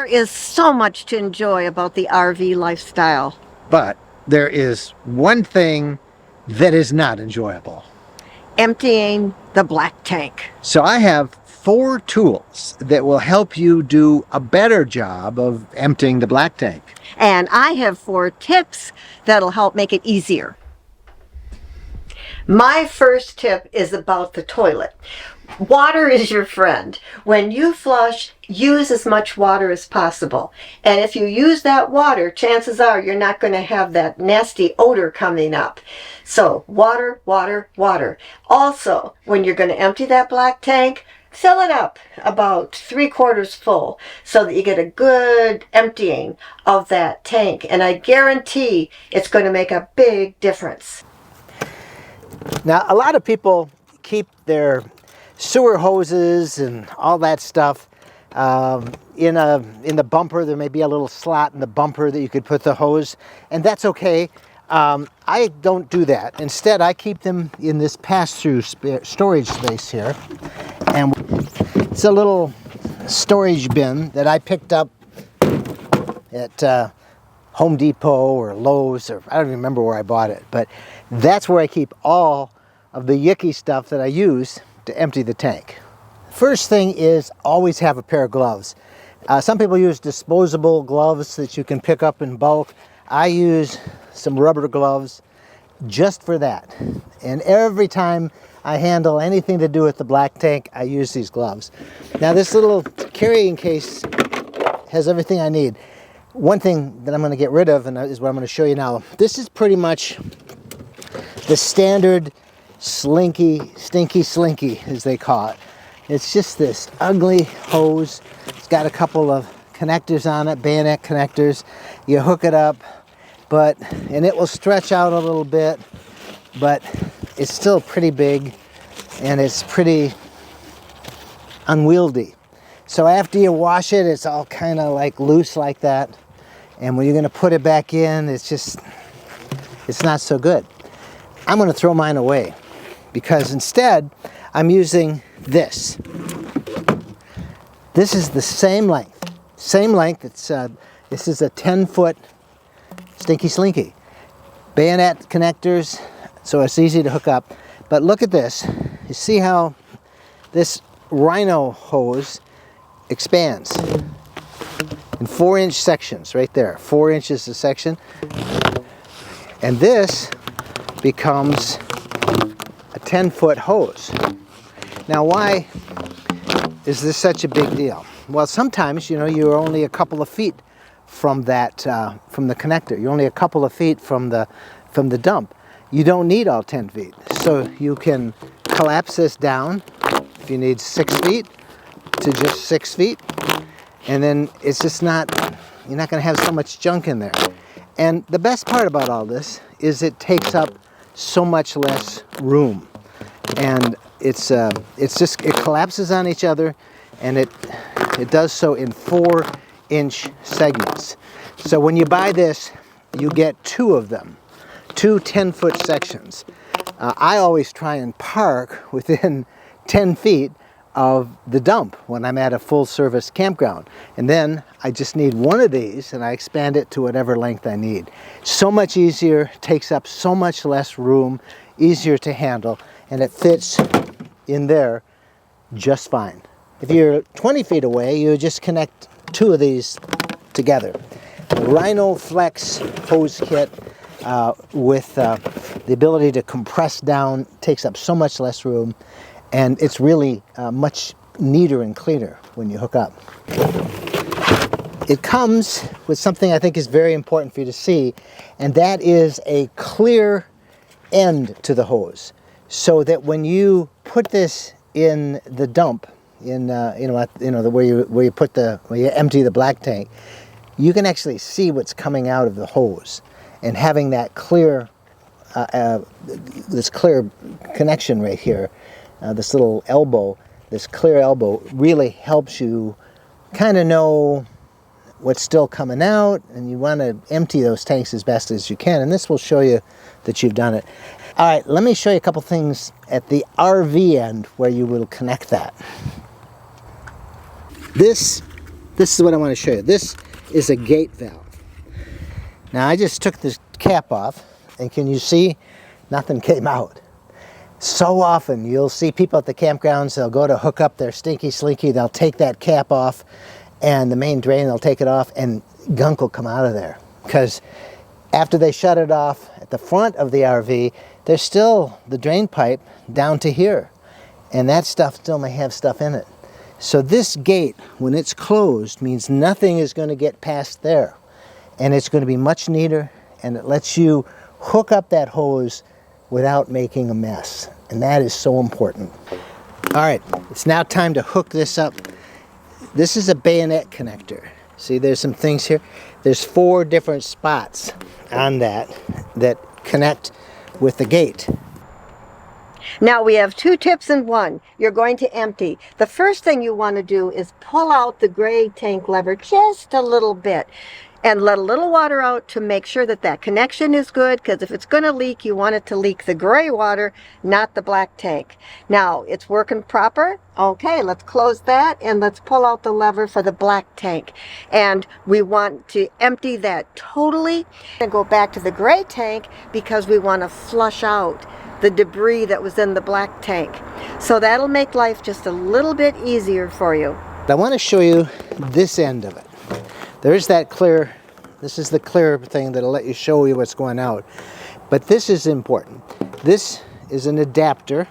There is so much to enjoy about the RV lifestyle. But there is one thing that is not enjoyable. Emptying the black tank. So I have 4 tools that will help you do a better job of emptying the black tank. And I have 4 tips that'll help make it easier. My first tip is about the toilet. Water is your friend. When you flush, use as much water as possible. And if you use that water, chances are you're not going to have that nasty odor coming up. So water, water, water. Also, when you're going to empty that black tank, fill it up about 3/4 full so that you get a good emptying of that tank. And I guarantee it's going to make a big difference. Now, a lot of people keep their sewer hoses and all that stuff in the bumper. There may be a little slot in the bumper that you could put the hose, and that's okay. I don't do that. Instead, I keep them in this pass-through storage space here, and it's a little storage bin that I picked up at Home Depot or Lowe's, or I don't even remember where I bought it, but that's where I keep all of the yucky stuff that I use to empty the tank. First thing is always have a pair of gloves. Some people use disposable gloves that you can pick up in bulk. I use some rubber gloves just for that. And every time I handle anything to do with the black tank, I use these gloves. Now this little carrying case has everything I need. One thing that I'm going to get rid of, and is what I'm going to show you now. This is pretty much the standard slinky, stinky slinky, as they call it. It's just this ugly hose. It's got a couple of connectors on it, bayonet connectors. You hook it up, and it will stretch out a little bit, but it's still pretty big, and it's pretty unwieldy. So after you wash it, it's all kind of like loose like that. And when you're going to put it back in, it's not so good. I'm going to throw mine away because instead I'm using this. This is the same length. This is a 10-foot Stinky Slinky. Bayonet connectors, so it's easy to hook up. But look at this. You see how this rhino hose expands in 4-inch sections right there. 4 inches a section. And this becomes a 10-foot hose. Now, why is this such a big deal? Well, sometimes, you're only a couple of feet from that, from the connector. You're only a couple of feet from the dump. You don't need all 10 feet. So you can collapse this down if you need 6 feet to just 6 feet. And then it's just you're not going to have so much junk in there. And the best part about all this is it takes up so much less room. And it collapses on each other, and it does so in 4-inch segments. So when you buy this, you get 2 of them, 2 10-foot sections. I always try and park within 10 feet of the dump when I'm at a full-service campground. And then I just need one of these, and I expand it to whatever length I need. So much easier, takes up so much less room, easier to handle, and it fits in there just fine. If you're 20 feet away, you just connect 2 of these together. The Rhino Flex hose kit with the ability to compress down takes up so much less room, and it's really much neater and cleaner when you hook up. It comes with something I think is very important for you to see, and that is a clear end to the hose, so that when you put this in the dump, where you empty the black tank, you can actually see what's coming out of the hose, and having that clear, this clear connection right here. This little elbow, this clear elbow, really helps you kind of know what's still coming out, and you want to empty those tanks as best as you can, and this will show you that you've done it. All right, let me show you a couple things at the RV end where you will connect that. This this is what I want to show you. This is a gate valve. Now I just took this cap off, and can you see? Nothing came out. So often you'll see people at the campgrounds, they'll go to hook up their stinky slinky, they'll take that cap off, and the main drain, they'll take it off, and gunk will come out of there. Because after they shut it off at the front of the RV, there's still the drain pipe down to here. And that stuff still may have stuff in it. So this gate, when it's closed, means nothing is going to get past there. And it's going to be much neater, and it lets you hook up that hose without making a mess. And that is so important. All right, it's now time to hook this up. This is a bayonet connector. See, there's some things here. There's 4 different spots on that connect with the gate. Now we have 2 tips in one. You're going to empty. The first thing you want to do is pull out the gray tank lever just a little bit and let a little water out to make sure that that connection is good, because if it's going to leak, you want it to leak the gray water, not the black tank. Now it's working proper. Okay, let's close that and let's pull out the lever for the black tank. And we want to empty that totally and go back to the gray tank because we want to flush out the debris that was in the black tank. So that'll make life just a little bit easier for you. I want to show you this end of it. There's that clear, this is the clear thing that'll let you show you what's going out. But this is important. This is an adapter.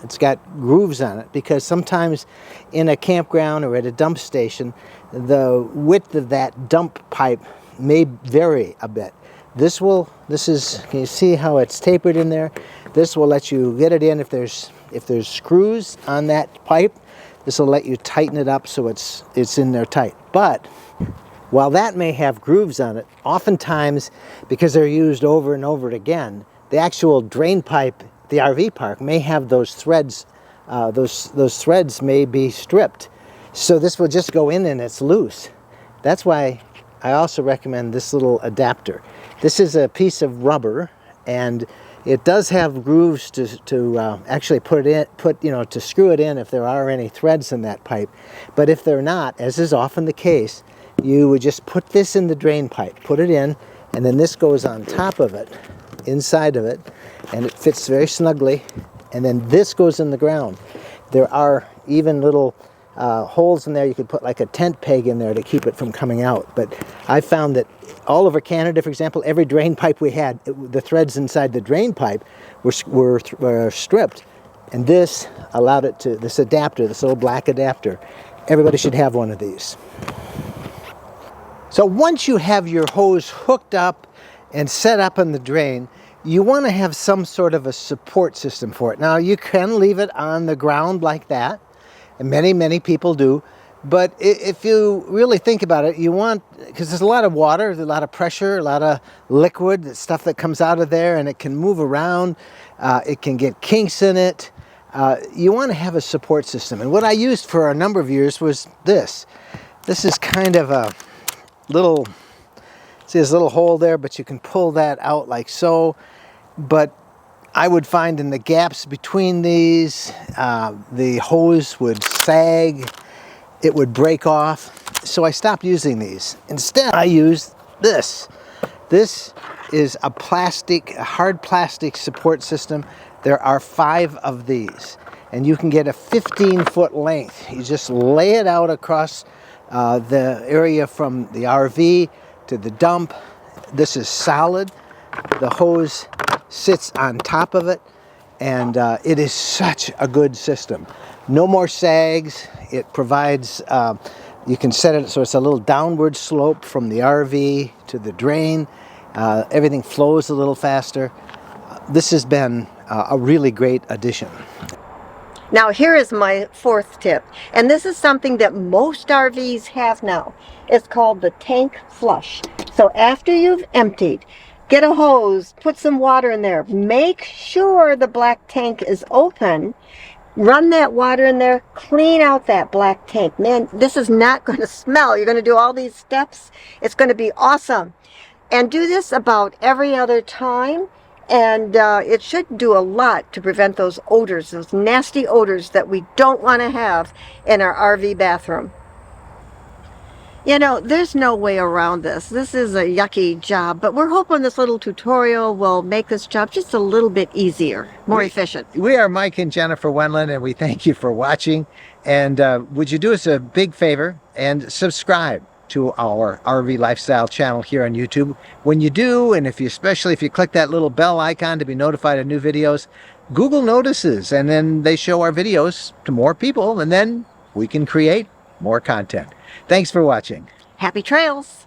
It's got grooves on it because sometimes in a campground or at a dump station, the width of that dump pipe may vary a bit. This is, can you see how it's tapered in there? This will let you get it in if there's screws on that pipe. This will let you tighten it up so it's in there tight. But while that may have grooves on it, oftentimes, because they're used over and over again, the actual drain pipe, the RV park, may have those threads. Those threads may be stripped. So this will just go in and it's loose. That's why I also recommend this little adapter. This is a piece of rubber, and it does have grooves to actually to screw it in if there are any threads in that pipe. But if they're not, as is often the case, you would just put this in the drain pipe, put it in, and then this goes on top of it, inside of it, and it fits very snugly, and then this goes in the ground. There are even little holes in there. You could put like a tent peg in there to keep it from coming out. But I found that all over Canada, for example, every drain pipe we had, the threads inside the drain pipe were stripped, and this allowed it to, this adapter, this little black adapter, everybody should have one of these. So once you have your hose hooked up and set up in the drain, you want to have some sort of a support system for it. Now you can leave it on the ground like that, and many people do, but if you really think about it, you want, because there's a lot of water, there's a lot of pressure, a lot of liquid, stuff that comes out of there, and it can move around, it can get kinks in it. You want to have a support system, and what I used for a number of years was this. This is kind of a little, see this little hole there, but you can pull that out like so. But I would find in the gaps between these, the hose would sag, it would break off, so I stopped using these. Instead, I used this. This is a hard plastic support system. There are 5 of these, and you can get a 15-foot length. You just lay it out across the area from the RV to the dump. This is solid. The hose sits on top of it, and it is such a good system. No more sags. It provides, you can set it so it's a little downward slope from the RV to the drain. Everything flows a little faster. This has been a really great addition. Now here is my 4th tip, and this is something that most RVs have now. It's called the tank flush. So after you've emptied, get a hose, put some water in there, make sure the black tank is open, run that water in there, clean out that black tank. Man, this is not going to smell. You're going to do all these steps. It's going to be awesome. And do this about every other time. And it should do a lot to prevent those odors, those nasty odors that we don't want to have in our RV bathroom. You know, there's no way around this. This is a yucky job, but we're hoping this little tutorial will make this job just a little bit easier, more efficient. We are Mike and Jennifer Wendland, and we thank you for watching. And would you do us a big favor and subscribe to our RV Lifestyle channel here on YouTube? When you do, and especially if you click that little bell icon to be notified of new videos, Google notices, and then they show our videos to more people, and then we can create more content. Thanks for watching. Happy trails!